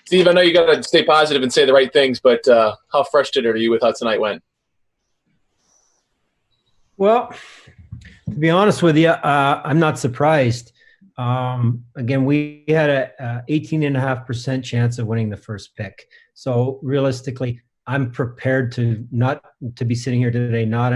Steve, I know you got to stay positive and say the right things, but how frustrated are you with how tonight went? Well, to be honest with you, I'm not surprised. Again, we had a 18.5% chance of winning the first pick. So realistically, I'm prepared to not to be sitting here today, not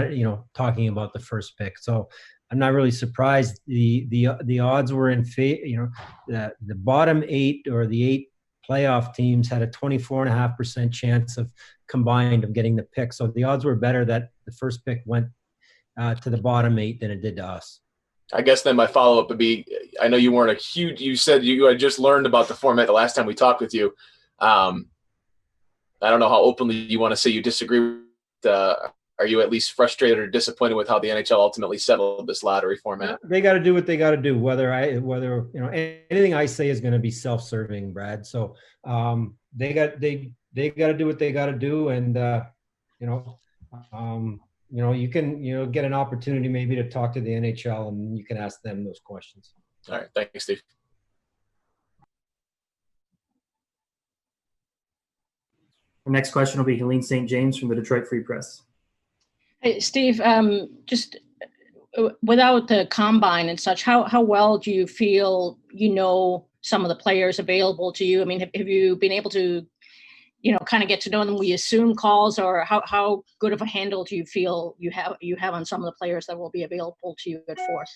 talking about the first pick. So I'm not really surprised. The odds were in favor. The bottom eight or the eight playoff teams had a 24.5% chance of combined of getting the pick. So the odds were better that the first pick went to the bottom eight than it did to us. I guess then my follow-up would be, I know you weren't a huge, you said you had just learned about the format the last time we talked with you. I don't know how openly you want to say you disagree with, are you at least frustrated or disappointed with how the NHL ultimately settled this lottery format? They got to do what they got to do. Whether anything I say is going to be self-serving, Brad. So they got to do what they got to do, and you can get an opportunity maybe to talk to the NHL, and you can ask them those questions. All right, thanks, Steve. The next question will be Helene St. James from the Detroit Free Press. Hey, Steve, just without the combine and such, how well do you feel some of the players available to you? I mean, have you been able to, kind of get to know them? We assume calls, or how good of a handle do you feel you have on some of the players that will be available to you at Force?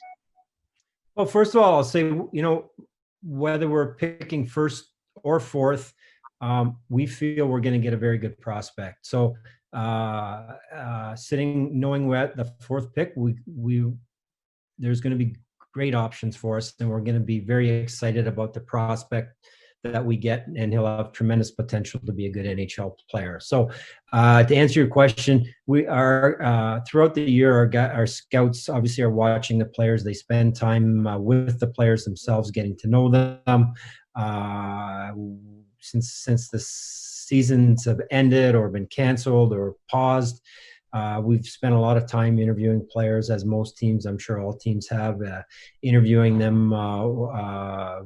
Well, first of all, I'll say, whether we're picking first or fourth, we feel we're going to get a very good prospect. So knowing we're at the fourth pick, there's going to be great options for us, and we're going to be very excited about the prospect that we get, and he'll have tremendous potential to be a good NHL player. So to answer your question, we are throughout the year, our scouts obviously are watching the players. They spend time with the players themselves, getting to know them. Since the seasons have ended or been canceled or paused, we've spent a lot of time interviewing players, as most teams, I'm sure all teams have, interviewing them, over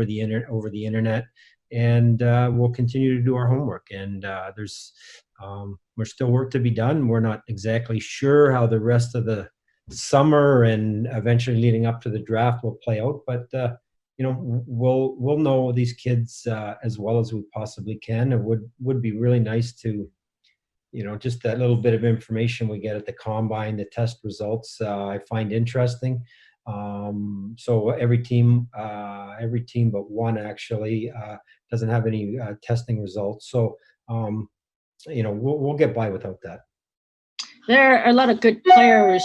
the internet, and we'll continue to do our homework. And there's still work to be done. We're not exactly sure how the rest of the summer and eventually leading up to the draft will play out, but we'll know these kids as well as we possibly can. It would be really nice to, just that little bit of information we get at the combine, the test results, I find interesting. So every team but one actually doesn't have any testing results. So we'll get by without that. There are a lot of good players,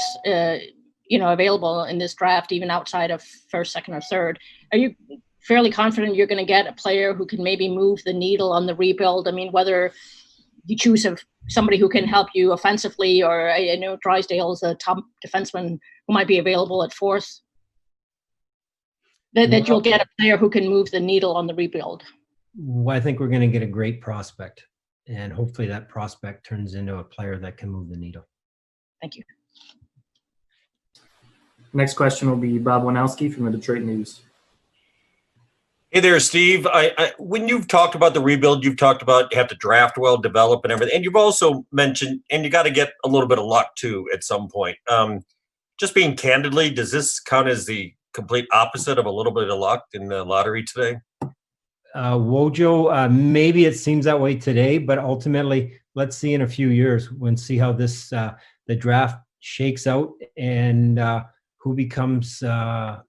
available in this draft, even outside of first, second, or third. Are you fairly confident you're going to get a player who can maybe move the needle on the rebuild? I mean, whether you choose somebody who can help you offensively, or I know Drysdale is a top defenseman who might be available at fourth, that you'll get a player who can move the needle on the rebuild. Well, I think we're going to get a great prospect, and hopefully that prospect turns into a player that can move the needle. Thank you. Next question will be Bob Winowski from the Detroit News. Hey there, Steve. When you've talked about the rebuild, you've talked about you have to draft well, develop, and everything. And you've also mentioned, and you got to get a little bit of luck too at some point. Just being candidly, does this count as the complete opposite of a little bit of luck in the lottery today? Wojo, maybe it seems that way today, but ultimately, let's see in a few years see how this the draft shakes out, and who becomes a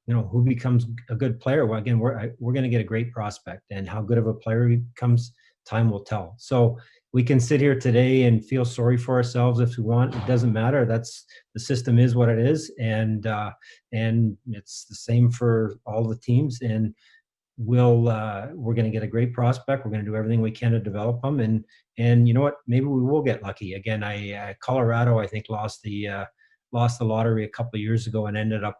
good player. Well, again, we're going to get a great prospect, and how good of a player he becomes, time will tell. So we can sit here today and feel sorry for ourselves if we want. It doesn't matter. That's the system is what it is, and it's the same for all the teams. And we're going to get a great prospect. We're going to do everything we can to develop them, and you know what? Maybe we will get lucky again. Colorado, I think, lost the lottery a couple of years ago and ended up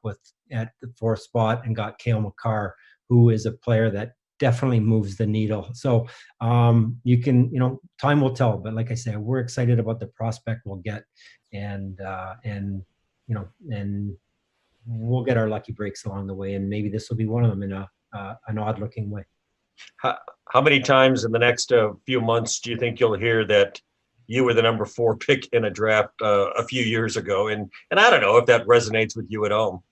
at the fourth spot and got Cale Makar, who is a player that definitely moves the needle. So time will tell. But like I said, we're excited about the prospect we'll get, and we'll get our lucky breaks along the way, and maybe this will be one of them in an odd-looking way. How many times in the next few months do you think you'll hear that you were the number 4 pick in a draft a few years ago? And I don't know if that resonates with you at all.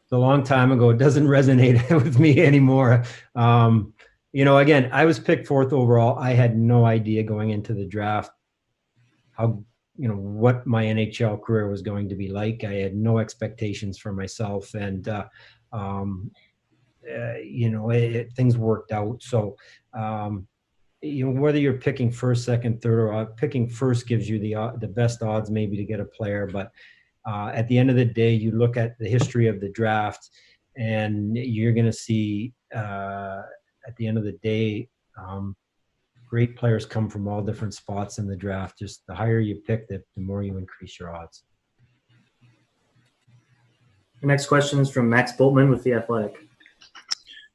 It's a long time ago. It doesn't resonate with me anymore. Again, I was picked 4th overall. I had no idea going into the draft what my NHL career was going to be like. I had no expectations for myself, and things worked out. So, whether you're picking 1st, 2nd, 3rd, or picking 1st gives you the best odds maybe to get a player. But at the end of the day, you look at the history of the draft, and you're going to see at the end of the day, great players come from all different spots in the draft. Just the higher you pick, the more you increase your odds. The next question is from Max Boltman with The Athletic.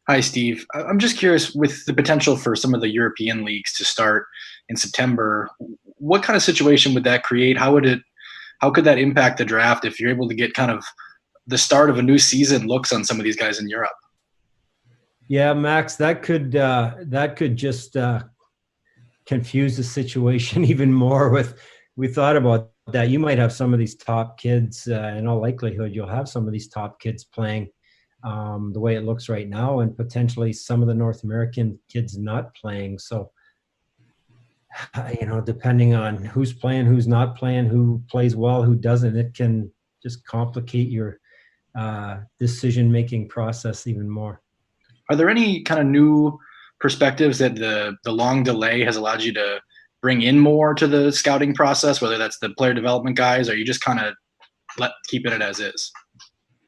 Hi, Steve. I'm just curious, with the potential for some of the European leagues to start in September, what kind of situation would that create? How could that impact the draft if you're able to get kind of the start of a new season looks on some of these guys in Europe? Yeah, Max, that could just confuse the situation even more. We thought about that. You might have some of these top kids, in all likelihood, you'll have some of these top kids playing the way it looks right now, and potentially some of the North American kids not playing. So, depending on who's playing, who's not playing, who plays well, who doesn't, it can just complicate your decision-making process even more. Are there any kind of new perspectives that the long delay has allowed you to bring in more to the scouting process, whether that's the player development guys, or you just kind of keeping it as is?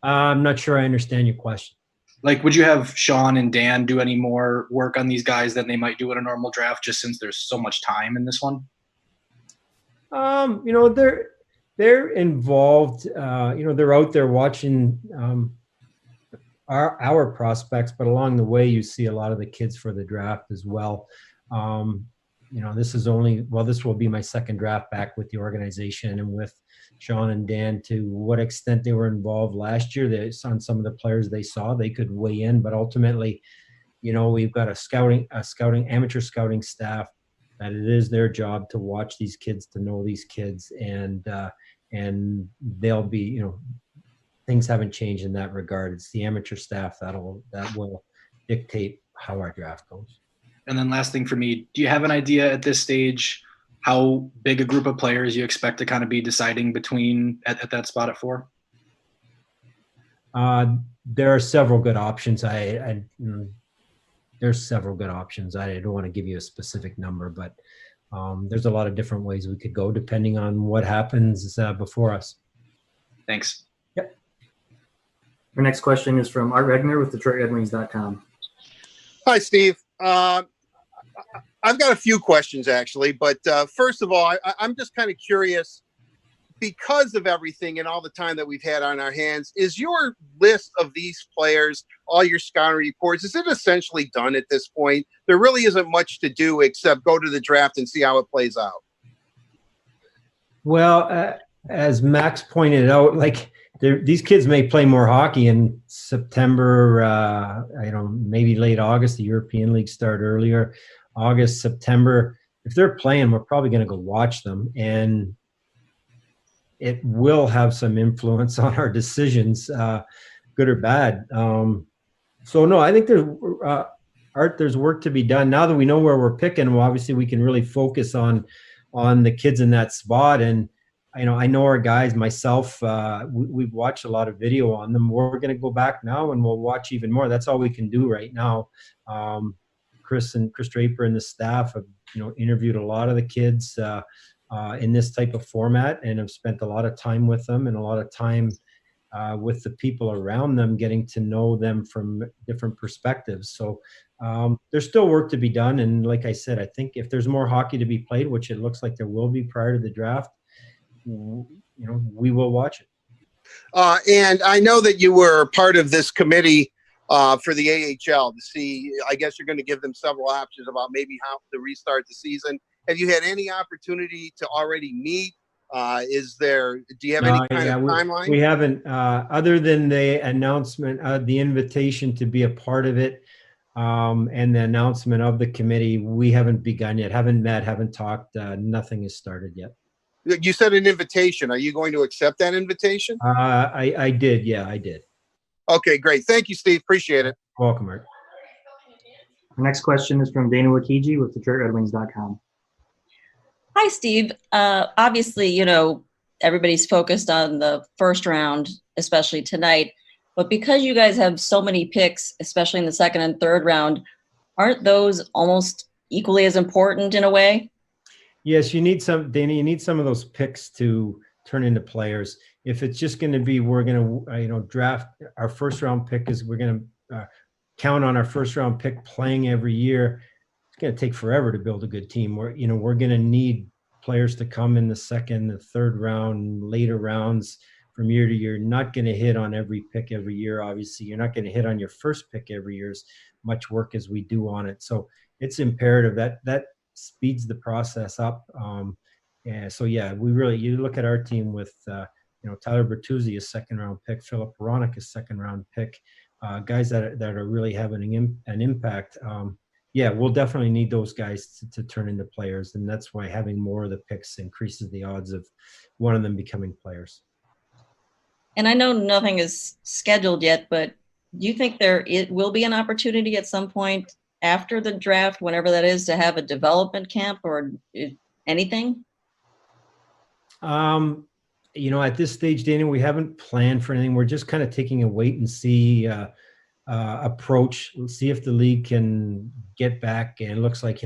I'm not sure I understand your question. Like, would you have Sean and Dan do any more work on these guys than they might do in a normal draft, just since there's so much time in this one? They're involved. They're out there watching our prospects, but along the way, you see a lot of the kids for the draft as well. This will be my 2nd draft back with the organization, and with Sean and Dan, to what extent they were involved last year. On some of the players they saw, they could weigh in, but ultimately, we've got amateur scouting staff that it is their job to watch these kids, to know these kids, and they'll be, things haven't changed in that regard. It's the amateur staff that will dictate how our draft goes. And then last thing for me, do you have an idea at this stage how big a group of players you expect to kind of be deciding between at that spot at 4? There are several good options. There's several good options. I don't want to give you a specific number, but there's a lot of different ways we could go depending on what happens before us. Thanks. Yep. Our next question is from Art Regner with DetroitRedWings.com. Hi, Steve. I've got a few questions, actually, but first of all, I'm just kind of curious, because of everything and all the time that we've had on our hands, is your list of these players, all your scouting reports, is it essentially done at this point? There really isn't much to do except go to the draft and see how it plays out. Well, as Max pointed out, these kids may play more hockey in September, maybe late August. The European League start earlier, August, September. If they're playing, we're probably going to go watch them, and it will have some influence on our decisions, good or bad. So no, I think there's work to be done. Now that we know where we're picking, well, obviously we can really focus on the kids in that spot. And I know our guys, myself, we've watched a lot of video on them. We're going to go back now and we'll watch even more. That's all we can do right now. Chris Draper and the staff have, interviewed a lot of the kids in this type of format, and have spent a lot of time with them and a lot of time with the people around them, getting to know them from different perspectives. So there's still work to be done. And like I said, I think if there's more hockey to be played, which it looks like there will be prior to the draft, we will watch it. And I know that you were part of this committee for the AHL to see, I guess you're going to give them several options about maybe how to restart the season. Have you had any opportunity to already meet? Do you have any kind of timeline? We haven't, other than the announcement, the invitation to be a part of it. And the announcement of the committee, we haven't begun yet, haven't met, haven't talked, nothing has started yet. You said an invitation. Are you going to accept that invitation? I did, yeah, I did. Okay, great. Thank you, Steve. Appreciate it. Welcome, Art. Our next question is from Dana Wakiji with DetroitRedWings.com. Hi, Steve. Obviously, you know, everybody's focused on the first round, especially tonight. But because you guys have so many picks, especially in the second and third round, aren't those almost equally as important in a way? Yes, you need some, Dana, you need some of those picks to turn into players. If it's just going to be, we're going to, draft our first round pick is we're going to count on our first round pick playing every year. It's going to take forever to build a good team. We're going to need players to come in the second, the third round, later rounds from year to year. Not going to hit on every pick every year. Obviously, you're not going to hit on your first pick every year as much work as we do on it. So it's imperative that speeds the process up. And so, yeah, you look at our team with, Tyler Bertuzzi, a second round pick, Philip Hronek, a second round pick, guys that are really having an impact. Yeah, we'll definitely need those guys to turn into players. And that's why having more of the picks increases the odds of one of them becoming players. And I know nothing is scheduled yet, but do you think it will be an opportunity at some point after the draft, whenever that is, to have a development camp or anything? At this stage, Dana, we haven't planned for anything. We're just kind of taking a wait and see approach. Let's see if the league can get back and it looks like,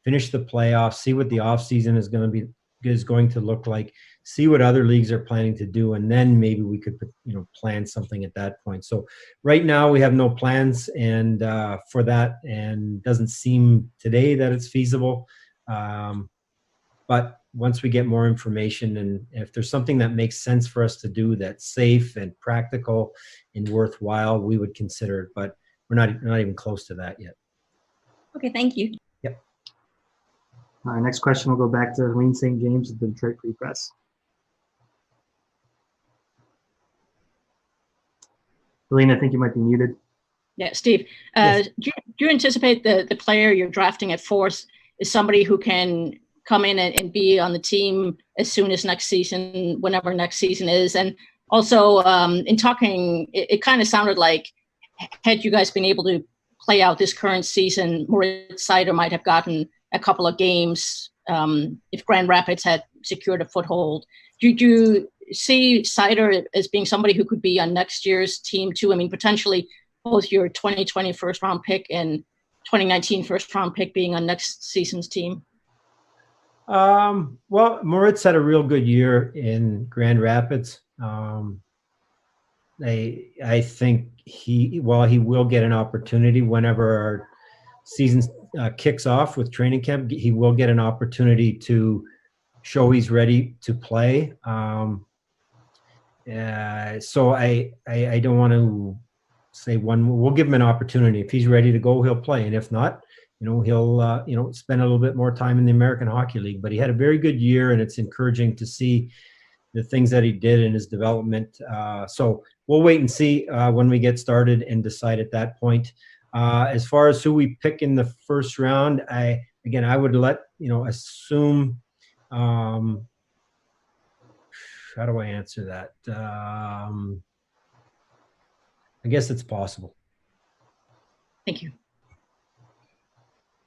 finish the playoffs, see what the offseason is going to look like, see what other leagues are planning to do, and then maybe we could, plan something at that point. So right now we have no plans and for that, and doesn't seem today that it's feasible. But once we get more information and if there's something that makes sense for us to do that's safe and practical and worthwhile, we would consider it. But we're not even close to that yet. Okay, thank you. Yep. All right, next question will go back to Helene St. James at the Detroit Free Press. Helene, I think you might be muted. Yeah, Steve, Yes. do you anticipate the player you're drafting at fourth is somebody who can come in and be on the team as soon as next season, whenever next season is? And also, in talking, it kind of sounded like had you guys been able to play out this current season, Moritz Seider might have gotten a couple of games if Grand Rapids had secured a foothold. Do you see Seider as being somebody who could be on next year's team too? I mean, potentially both your 2020 first round pick and 2019 first round pick being on next season's team. Well, Moritz had a real good year in Grand Rapids. I think he will get an opportunity whenever our season kicks off with training camp. He will get an opportunity to show he's ready to play. So I don't want to say we'll give him an opportunity. If he's ready to go, he'll play. And if not, he'll spend a little bit more time in the American Hockey League. But he had a very good year, and it's encouraging to see the things that he did in his development. So we'll wait and see when we get started and decide at that point. As far as who we pick in the first round, I would assume. How do I answer that? I guess it's possible. Thank you.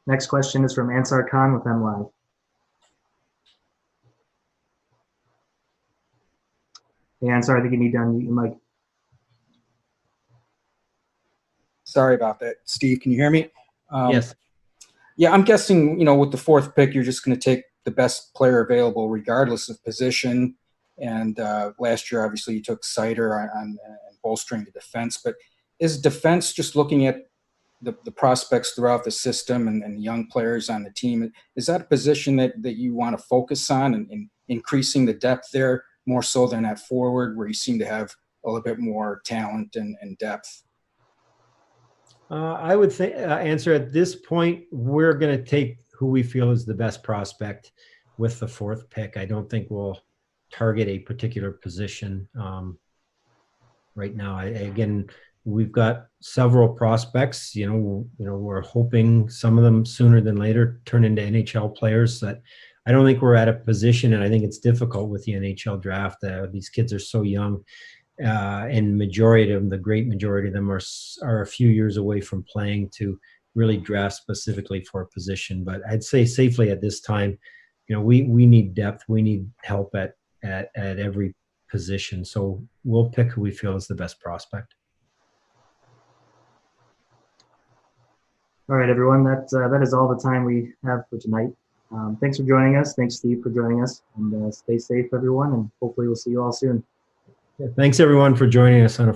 Next question is from Ansar Khan with MLive. Hey, Ansar, I think you need to unmute your mic. Sorry about that. Steve, can you hear me? Yes. Yeah, I'm guessing, with the fourth pick, you're just going to take the best player available regardless of position. And last year, obviously, you took Seider on bolstering the defense. But is defense just looking at the prospects throughout the system and the young players on the team? Is that a position that you want to focus on and increasing the depth there more so than at forward where you seem to have a little bit more talent and depth? I would answer at this point, we're going to take who we feel is the best prospect with the fourth pick. I don't think we'll target a particular position right now. we've got several prospects. We're hoping some of them sooner than later turn into NHL players. That I don't think we're at a position, and I think it's difficult with the NHL draft. These kids are so young, and the great majority of them are a few years away from playing to really draft specifically for a position. But I'd say safely at this time, we need depth. We need help at every position. So we'll pick who we feel is the best prospect. All right, everyone. That is all the time we have for tonight. Thanks for joining us. Thanks, Steve, for joining us. And stay safe, everyone. And hopefully we'll see you all soon. Thanks, everyone, for joining us on a